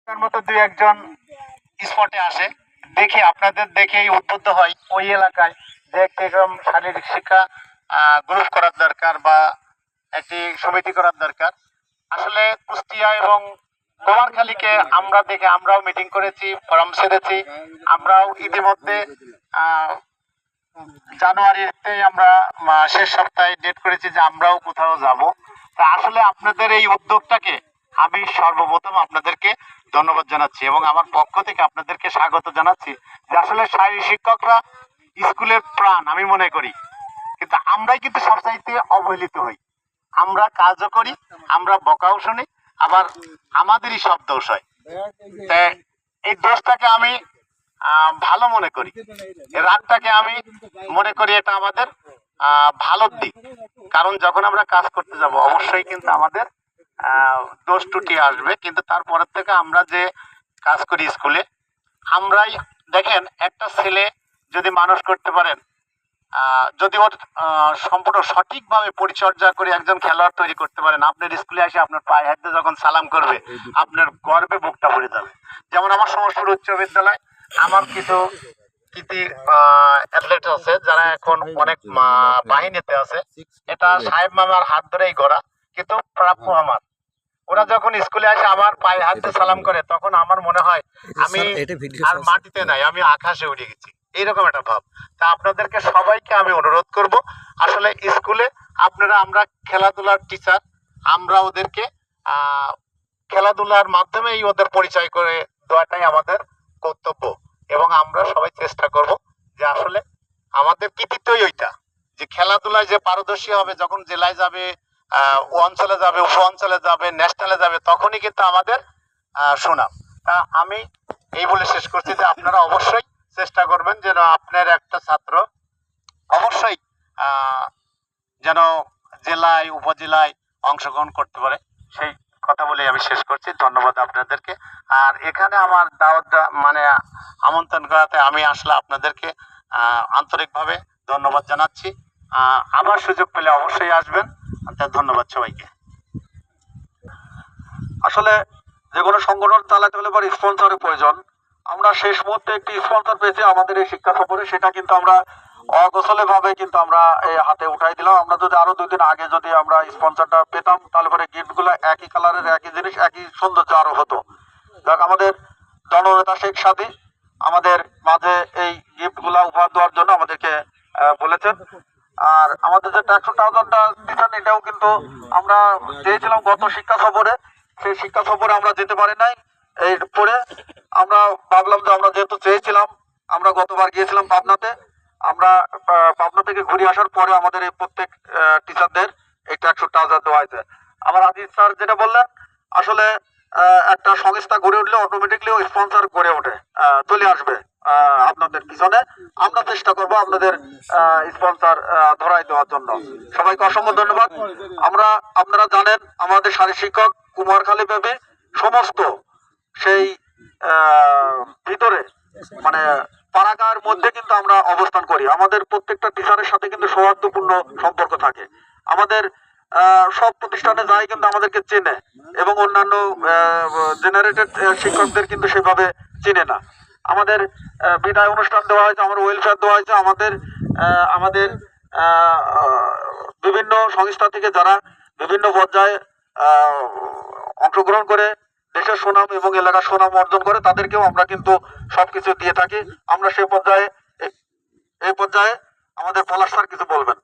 তার মতো দুই একজন স্পটে আসে, দেখে আপনাদের দেখেই উদ্বুদ্ধ হয় ওই এলাকায় যে এরকম শারীরিক শিক্ষা গ্রুপ করার দরকার বা একটি সমিতি করার দরকার। আসলে কুষ্টিয়া এবং কুমারখালীকে আমরা দেখে আমরাও মিটিং করেছি, ফরম ছেড়েছি। আমরাও ইতিমধ্যে জানুয়ারিতে আমরা শেষ সপ্তাহে ডেট করেছি যে আমরাও কোথাও যাব। তা আসলে আপনাদের এই উদ্যোগটাকে আমি সর্বপ্রথম আপনাদেরকে ধন্যবাদ জানাচ্ছি এবং আমার পক্ষ থেকে আপনাদেরকে স্বাগত জানাচ্ছি যে আসলে শারীরিক শিক্ষকরা স্কুলের প্রাণ আমি মনে করি, কিন্তু আমরাই কিন্তু সবচাইতে অবহেলিত হই। আমরা কাজও করি, আমরা বকাও শুনি, আবার আমাদেরই সব দোষ হয়। এই দোষটাকে আমি ভালো মনে করি, রাগটাকে আমি মনে করি এটা আমাদের ভালোর দিক। কারণ যখন আমরা কাজ করতে যাব অবশ্যই কিন্তু আমাদের দোষ ত্রুটি আসবে, কিন্তু তারপরের থেকে আমরা যে কাজ করি স্কুলে, আমরাই দেখেন একটা ছেলে যদি মানুষ করতে পারেন, যদি ওর সম্পূর্ণ সঠিকভাবে পরিচর্যা করে একজন খেলোয়াড় তৈরি করতে পারেন, আপনার স্কুলে এসে আপনার পায়ে হাতে যখন সালাম করবে আপনার গর্বে বুকটা ভরে যাবে। যেমন আমার সমস্ত উচ্চ বিদ্যালয়, আমার কিছু কৃতি অ্যাথলেট আছে যারা এখন অনেক বাহিনীতে আছে, এটা সাহেব মামার হাত ধরেই গড়া, কিন্তু প্রাপ্য আমার। ওরা যখন স্কুলে আসে আমার পায়ে হাতে সালাম করে তখন আমার মনে হয় আমি আর মাটিতে নাই, আমি আকাশে উঠে গেছি, এইরকম একটা ভাব। তা আপনাদেরকে সবাইকে আমি অনুরোধ করব, আসলে স্কুলে আপনারা, আমরা খেলাধুলার টিচার, আমরা ওদেরকে খেলাধুলার মাধ্যমেই ওদের পরিচয় করে দেওয়াটাই আমাদের কর্তব্য এবং আমরা সবাই চেষ্টা করব যে আসলে আমাদের কৃতিত্বই ওইটা, যে খেলাধুলায় যে পারদর্শী হবে, যখন জেলায় যাবে, ও অঞ্চলে যাবে, উপ অঞ্চলে যাবে, ন্যাশনালে যাবে, তখনই কিন্তু আমাদের সুনাম। তা আমি এই বলে শেষ করছি যে আপনারা অবশ্যই চেষ্টা করবেন যেন আপনার একটা ছাত্র অবশ্যই যেন জেলায় উপজেলায় অংশগ্রহণ করতে পারে, সেই কথা বলে আমি শেষ করছি। ধন্যবাদ আপনাদেরকে। আর এখানে আমার দাওয়াত মানে আমন্ত্রণ করাতে আমি আসলে আপনাদেরকে আন্তরিকভাবে ধন্যবাদ জানাচ্ছি। আবার সুযোগ পেলে অবশ্যই আসবেন। ধন্যবাদ সবাইকে। আসলে যে কোনো সংগঠন চালাতে হলে পরে স্পন্সরের প্রয়োজন। আমরা শেষ মুহূর্তে একটি স্পন্সর পেয়েছি আমাদের এই শিক্ষা সফরে, সেটা কিন্তু আমরা অগোছলে ভাবে কিন্তু আমরা এই হাতে উঠাই দিলাম। আমরা যদি আরো 2 দিন আগে যদি আমরা স্পন্সরটা পেতাম তাহলে পরে গিফটগুলো একই কালারের, একই জিনিস, একই সৌন্দর্য আরো হতো। দেখ আমাদের জননেতা শেখ সাদী আমাদের মাঝে এই গিফটগুলা উপহার দেওয়ার জন্য আমাদেরকে বলেছেন। আর আমাদের যে 100,000টা দিচ্ছেন এটাও কিন্তু আমরা চেয়েছিলাম গত শিক্ষা সফরে, সেই শিক্ষা সফরে আমরা যেতে পারি নাই। এরপরে আমরা ভাবলাম যে আমরা যেহেতু চেয়েছিলাম, আমরা গতবার গিয়েছিলাম পাবনাতে, আমরা পাবনা থেকে ঘুরে আসার পরে আমাদের এই প্রত্যেক টিচারদের একটা 100,000 দেওয়া হয়েছে। আমার আজিজ স্যার যেটা বললেন, আসলে একটা সংস্থা গড়ে উঠলে অটোমেটিকলি স্পন্সর গড়ে ওঠে, চলে আসবে আপনাদের পিছনে। আমরা চেষ্টা করব আপনাদের স্পন্সর ধরাই দেওয়ার জন্য। সবাইকে অসংখ্য ধন্যবাদ। আপনারা জানেন আমাদের শারীরিক শিক্ষক কুমারখালী ব্যাপী সমস্ত সেই ভিতরে মানে পাড়াগাঁয়ের মধ্যে কিন্তু আমরা অবস্থান করি। আমাদের প্রত্যেকটা টিচারের সাথে কিন্তু সৌহার্দ্যপূর্ণ সম্পর্ক থাকে। আমাদের সব প্রতিষ্ঠানে যাই কিন্তু আমাদেরকে চেনে এবং অন্যান্য জেনারেটেড শিক্ষকদের কিন্তু সেভাবে চেনে না। আমাদের বিদায় অনুষ্ঠান দেওয়া হয়েছে, আমার ওয়েলফেয়ার দেওয়া হয়েছে, আমাদের বিভিন্ন সংস্থা থেকে যারা বিভিন্ন পর্যায়ে অংশগ্রহণ করে দেশের সুনাম এবং এলাকার সুনাম অর্জন করে তাদেরকেও আমরা কিন্তু সবকিছু দিয়ে থাকি। আমরা সেই পর্যায়ে, এই পর্যায়ে আমাদের পলাশ স্যার কিছু বলবেন।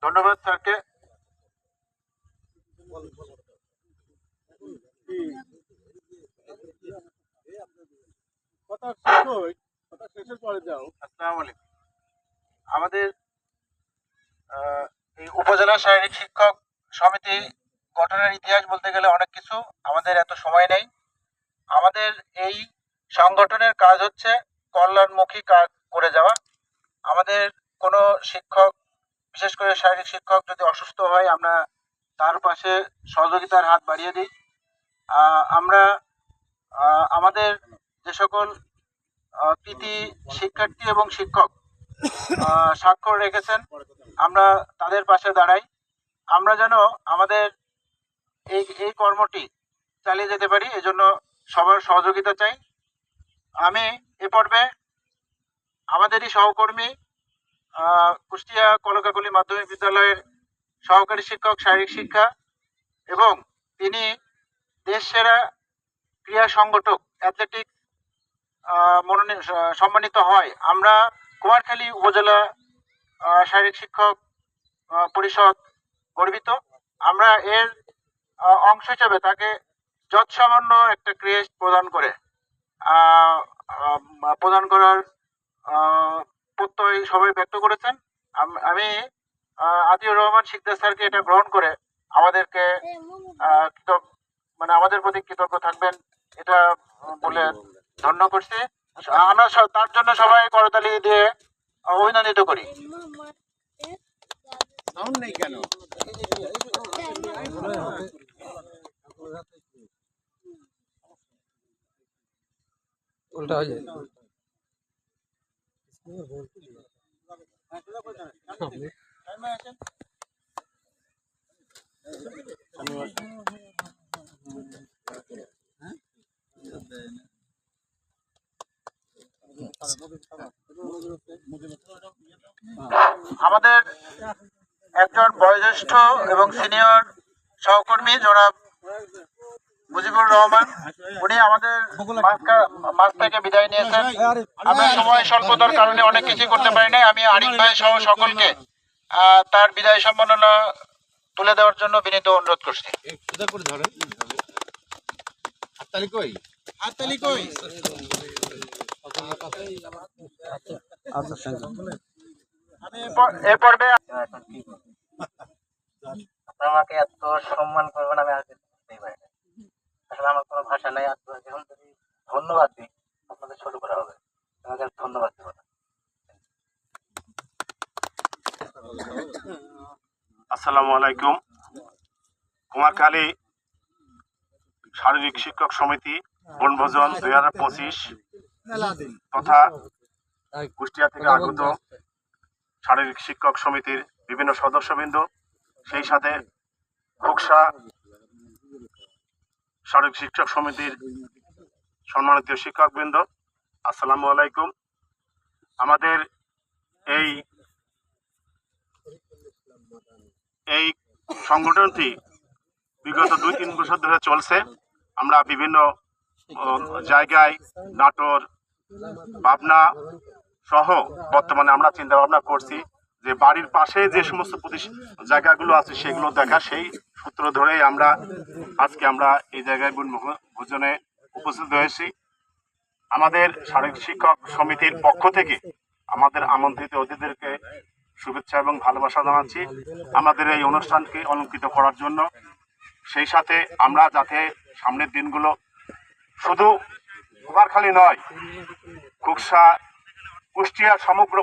ধন্যবাদ স্যারকে। আমাদের এই উপজেলা শারীরিক শিক্ষক সমিতি গঠনের ইতিহাস বলতে গেলে অনেক কিছু, আমাদের এত সময় নেই। আমাদের এই সংগঠনের কাজ হচ্ছে কল্যাণমুখী কাজ করে যাওয়া। আমাদের কোনো শিক্ষক, বিশেষ করে শারীরিক শিক্ষক যদি অসুস্থ হয়, আমরা তার পাশে সহযোগিতার হাত বাড়িয়ে দিই। আমরা আমাদের যে সকল কৃতি শিক্ষার্থী এবং শিক্ষক স্বাক্ষর রেখেছেন, আমরা তাদের পাশে দাঁড়াই। আমরা যেন আমাদের এই কর্মটি চালিয়ে যেতে পারি, এজন্য সবার সহযোগিতা চাই। আমি এ পর্বে আমাদেরই সহকর্মী কুষ্টিয়া কলকাকলি মাধ্যমিক বিদ্যালয়ের সহকারী শিক্ষক শারীরিক শিক্ষা এবং তিনি দেশ সেরা ক্রীড়া সংগঠক অ্যাথলেটিক মনোনীত সম্মানিত হয়। আমরা কুমারখালী উপজেলা শারীরিক শিক্ষক পরিষদ গর্বিত। আমরা এর অংশ হিসেবে তাকে যৎসামান্য একটা ক্রেস্ট প্রদান করার প্রত্যয় সবাই ব্যক্ত করেছেন। আমি আতিউর রহমান শিকদার স্যারকে এটা গ্রহণ করে আমাদেরকে আমাদের প্রতি কৃতজ্ঞ থাকবেন এটা বলে ধন্য করছি। আমরা তার জন্য সবাই করতালি দিয়ে অভিনন্দিত করি। কেন উল্টা হয়ে যায়। আমাদের একজন বয়োজ্যেষ্ঠ এবং সিনিয়র সহকর্মী জনাব মুজিবুর রহমান, উনি আমাদের মাঝ থেকে বিদায় নিয়েছেন। আমরা সময় স্বল্পতার কারণে অনেক কিছু করতে পারি নাই। আমি আরিফ ভাই সহ সকলকে তার বিদায় সম্মাননা তুলে দেওয়ার জন্য বিনীত অনুরোধ করছি। আমি এ পর্বে আমাকে এত সম্মান করবেন আমি আগে বুঝতেই পারি না। আসলে আমার কোনো ভাষা নাই। এখন যদি ধন্যবাদ দিই আপনাদের ছোট করা হবে, আমাকে ধন্যবাদ দেবো না। আসসালামু আলাইকুম। কুমারখালী শারীরিক শিক্ষক সমিতি বনভোজন 2025 তথা কুষ্টিয়া থেকে আগত শারীরিক শিক্ষক সমিতির বিভিন্ন সদস্যবৃন্দ, সেই সাথে খোকসা শারীরিক শিক্ষক সমিতির সম্মানিত শিক্ষকবৃন্দ, আসসালামু আলাইকুম। আমাদের এই সংগঠনটি বিগত 2-3 বছর ধরে চলছে। আমরা বিভিন্ন জায়গায় নাটোর, পাবনা সহ বর্তমানে আমরা চিন্তা ভাবনা করছি যে বাড়ির পাশে যে সমস্ত জায়গাগুলো আছে সেগুলো দেখা, সেই সূত্র ধরেই আজকে আমরা এই জায়গায় বনভোজনে উপস্থিত হয়েছি। আমাদের শারীরিক শিক্ষক সমিতির পক্ষ থেকে আমাদের আমন্ত্রিত অতিথিদেরকে শুভেচ্ছা এবং ভালোবাসা জানাচ্ছি আমাদের এই অনুষ্ঠানকে অলঙ্কৃত করার জন্য। সেই সাথে আমরা যাতে সামনের দিনগুলো শুধু কুমারখালী নয়, খোকসা, কুষ্টিয়া, সমগ্র